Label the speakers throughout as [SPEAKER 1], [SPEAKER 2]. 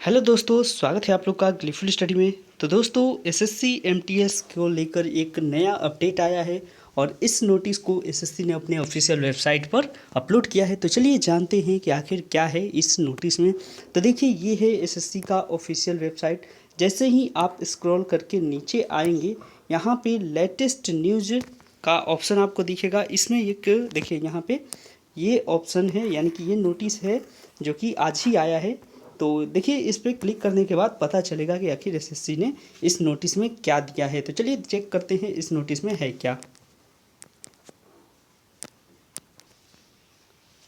[SPEAKER 1] Hello दोस्तों, स्वागत है आप लोग का ग्लिफुल स्टडी में। तो दोस्तों, एसएससी एमटीएस को लेकर एक नया अपडेट आया है और इस नोटिस को एसएससी ने अपने ऑफिशियल वेबसाइट पर अपलोड किया है। तो चलिए जानते हैं कि आखिर क्या है इस नोटिस में। तो देखिए, ये है एसएससी का ऑफिशियल वेबसाइट। जैसे ही आप स्क्रॉल करके नीचे आएंगे, यहाँ पे लेटेस्ट न्यूज़ का ऑप्शन आपको दिखेगा। इसमें एक देखिए, यहाँ पे ये ऑप्शन है, यानी कि ये नोटिस है जो कि आज ही आया है। तो देखिए, इस पर क्लिक करने के बाद पता चलेगा कि आखिर एसएससी ने इस नोटिस में क्या दिया है। तो चलिए चेक करते हैं इस नोटिस में है क्या।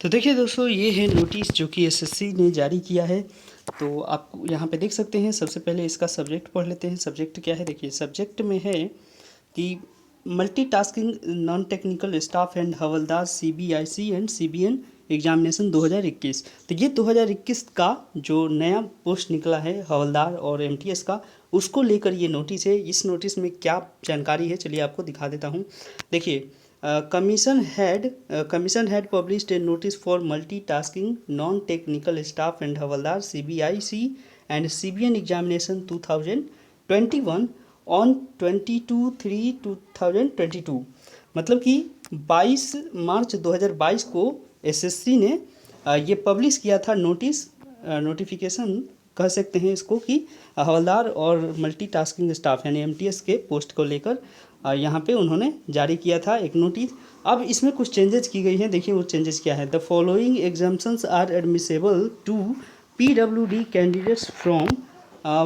[SPEAKER 1] तो देखिए दोस्तों, ये है नोटिस जो कि एसएससी ने जारी किया है। तो आप यहाँ पे देख सकते हैं। सबसे पहले इसका सब्जेक्ट पढ़ लेते हैं। सब्जेक्ट क्या है, देखिए सब्जेक्ट में है कि multitasking non technical staff and havildar CBIC and CBN examination 2021। तो ये 2021 का जो नया पोस्ट निकला है हवलदार और एमटीएस का, उसको लेकर ये नोटिस है। इस नोटिस में क्या जानकारी है, चलिए आपको दिखा देता हूँ। देखिए, commission had published A notice for multitasking non technical staff and havildar CBIC and CBN examination 2021 on 22/3/2022। मतलब कि 22 मार्च 2022 को एसएससी ने ये पब्लिश किया था नोटिफिकेशन कह सकते हैं इसको, कि हवलदार और मल्टीटास्किंग स्टाफ यानी एमटीएस के पोस्ट को लेकर यहाँ पे उन्होंने जारी किया था एक नोटिस। अब इसमें कुछ चेंजेस की गई हैं। देखिए वो चेंजेस क्या है। The following exemptions are admissible to PWD candidates from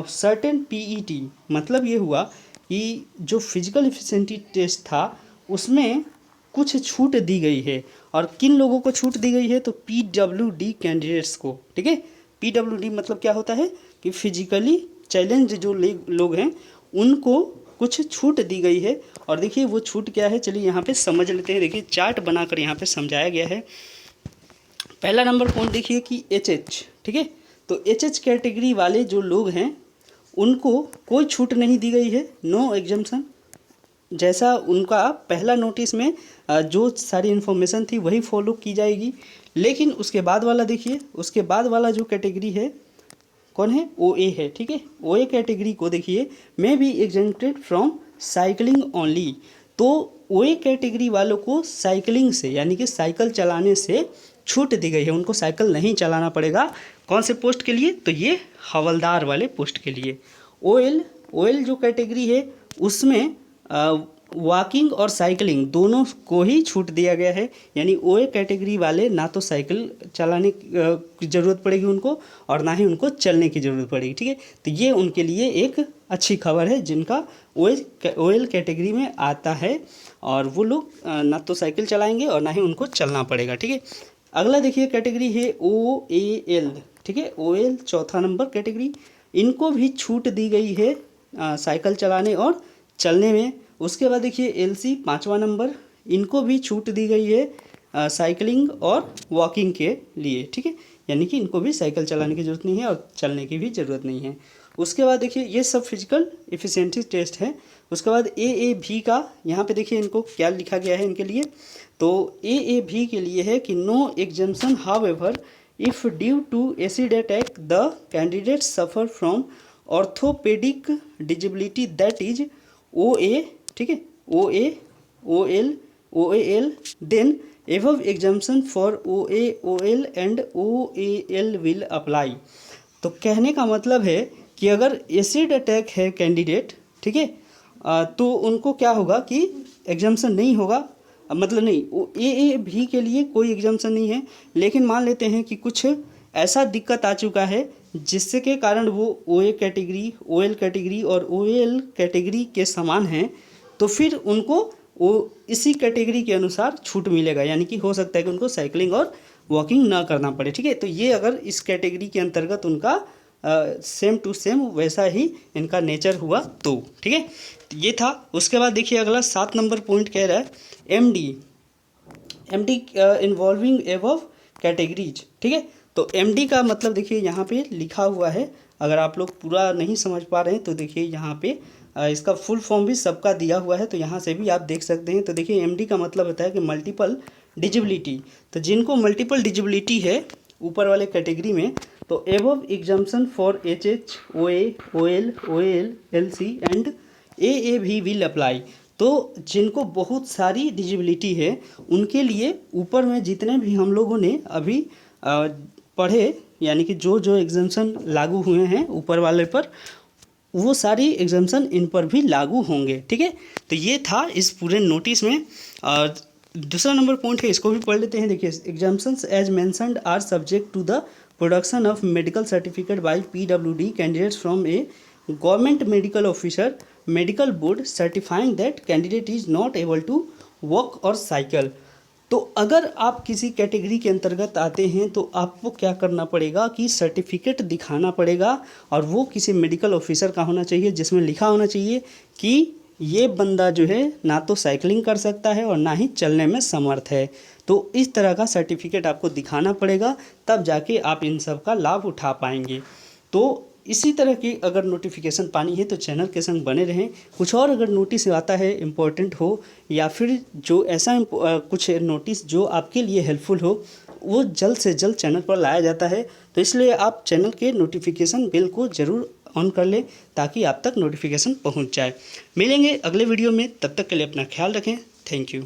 [SPEAKER 1] certain PET. मतलब ये हुआ कि जो फिजिकल एफिशिएंसी टेस्ट था उसमें कुछ छूट दी गई है। और किन लोगों को छूट दी गई है, तो पीडब्ल्यूडी कैंडिडेट्स को। ठीक है, पीडब्ल्यूडी मतलब क्या होता है कि फिजिकली चैलेंज जो लोग हैं उनको कुछ छूट दी गई है। और देखिए वो छूट क्या है, चलिए यहाँ पे समझ लेते हैं। देखिए चार्ट बनाकर यहाँ पे समझाया गया है। पहला नंबर पॉइंट देखिए कि एचएच। ठीक है, तो एचएच कैटेगरी वाले जो लोग हैं उनको कोई छूट नहीं दी गई है, नो एग्जम्पशन। जैसा उनका पहला नोटिस में जो सारी इन्फॉर्मेशन थी वही फॉलो की जाएगी। लेकिन उसके बाद वाला देखिए, उसके बाद वाला जो कैटेगरी है कौन है, ओए है। ठीक है, ओए कैटेगरी को देखिए, may be exempted from cycling only. तो ओए कैटेगरी वालों को साइकिलिंग से यानी कि साइकिल चलाने से छूट दी गई है, उनको साइकिल नहीं चलाना पड़ेगा। कौन से पोस्ट के लिए, तो ये हवलदार वाले पोस्ट के लिए। ओएल जो कैटेगरी है उसमें वॉकिंग और साइकिलिंग दोनों को ही छूट दिया गया है। यानी ओए कैटेगरी वाले ना तो साइकिल चलाने की ज़रूरत पड़ेगी उनको, और ना ही उनको चलने की ज़रूरत पड़ेगी। ठीक है, तो ये उनके लिए एक अच्छी खबर है जिनका ओएल कैटेगरी में आता है, और वो लोग ना तो साइकिल चलाएंगे और ना ही उनको चलना पड़ेगा। ठीक है, अगला देखिए कैटेगरी है OAL। ठीक है, OAL चौथा नंबर कैटेगरी, इनको भी छूट दी गई है साइकिल चलाने और चलने में। उसके बाद देखिए LC पाँचवा नंबर, इनको भी छूट दी गई है साइकिलिंग और वॉकिंग के लिए। ठीक है, यानी कि इनको भी साइकिल चलाने की ज़रूरत नहीं है और चलने की भी ज़रूरत नहीं है। उसके बाद देखिए ये सब फिजिकल एफिशिएंसी टेस्ट है। उसके बाद AAV का यहाँ पे देखिए इनको क्या लिखा गया है इनके लिए। तो AAV के लिए है कि no exemption however if due to acid attack the candidate suffer from orthopaedic disability that is OA। ठीक है, OAL then above exemption for OAL and OAL will apply. तो कहने का मतलब है कि अगर एसिड अटैक है कैंडिडेट, ठीक है, तो उनको क्या होगा कि एग्जाम्पशन नहीं होगा। मतलब नहीं, AAV के लिए कोई एग्जाम्पशन नहीं है। लेकिन मान लेते हैं कि कुछ ऐसा दिक्कत आ चुका है जिससे के कारण वो OA कैटेगरी, OL कैटेगरी और OAL कैटेगरी के समान हैं, तो फिर उनको वो इसी कैटेगरी के अनुसार छूट मिलेगा। यानी कि हो सकता है कि उनको साइकिलिंग और वॉकिंग ना करना पड़े। ठीक है, तो ये अगर इस कैटेगरी के अंतर्गत उनका सेम टू सेम वैसा ही इनका नेचर हुआ तो। ठीक है, ये था। उसके बाद देखिए अगला 7 नंबर पॉइंट कह रहा है MD इन्वॉल्विंग एबव कैटेगरीज। ठीक है, तो MD का मतलब देखिए यहाँ पे लिखा हुआ है। अगर आप लोग पूरा नहीं समझ पा रहे हैं तो देखिए यहाँ पे इसका फुल फॉर्म भी सबका दिया हुआ है, तो यहाँ से भी आप देख सकते हैं। तो देखिए MD का मतलब होता है कि मल्टीपल डिजेबिलिटी। तो जिनको मल्टीपल डिजेबिलिटी है ऊपर वाले कैटेगरी में, तो above exemption for HH, OA, OL, OL, LC and AA भी विल अप्लाई। तो जिनको बहुत सारी डिजिबिलिटी है उनके लिए ऊपर में जितने भी हम लोगों ने अभी पढ़े, यानी कि जो जो एग्जाम्पशन लागू हुए हैं ऊपर वाले पर, वो सारी एग्जाम्पशन इन पर भी लागू होंगे। ठीक है, तो ये था इस पूरे नोटिस में। दूसरा नंबर पॉइंट है, इसको भी पढ़ लेते हैं। देखिए, exemptions as mentioned are subject to the production of medical certificate by PWD candidates from a government medical officer medical board certifying that candidate is not able to walk और cycle. तो अगर आप किसी कैटेगरी के अंतर्गत आते हैं तो आपको क्या करना पड़ेगा कि सर्टिफिकेट दिखाना पड़ेगा, और वो किसी मेडिकल ऑफिसर का होना चाहिए जिसमें लिखा होना चाहिए कि ये बंदा जो है ना तो साइकिलिंग कर सकता है और ना ही चलने में समर्थ है। तो इस तरह का सर्टिफिकेट आपको दिखाना पड़ेगा, तब जाके आप इन सब का लाभ उठा पाएंगे। तो इसी तरह की अगर नोटिफिकेशन पानी है तो चैनल के संग बने रहें। कुछ और अगर नोटिस आता है इम्पोर्टेंट हो, या फिर जो ऐसा कुछ नोटिस जो आपके लिए हेल्पफुल हो, वो जल्द से जल्द चैनल पर लाया जाता है। तो इसलिए आप चैनल के नोटिफिकेशन बिल को ज़रूर ऑन कर लें ताकि आप तक नोटिफिकेशन पहुंच जाए। मिलेंगे अगले वीडियो में, तब तक के लिए अपना ख्याल रखें। Thank you.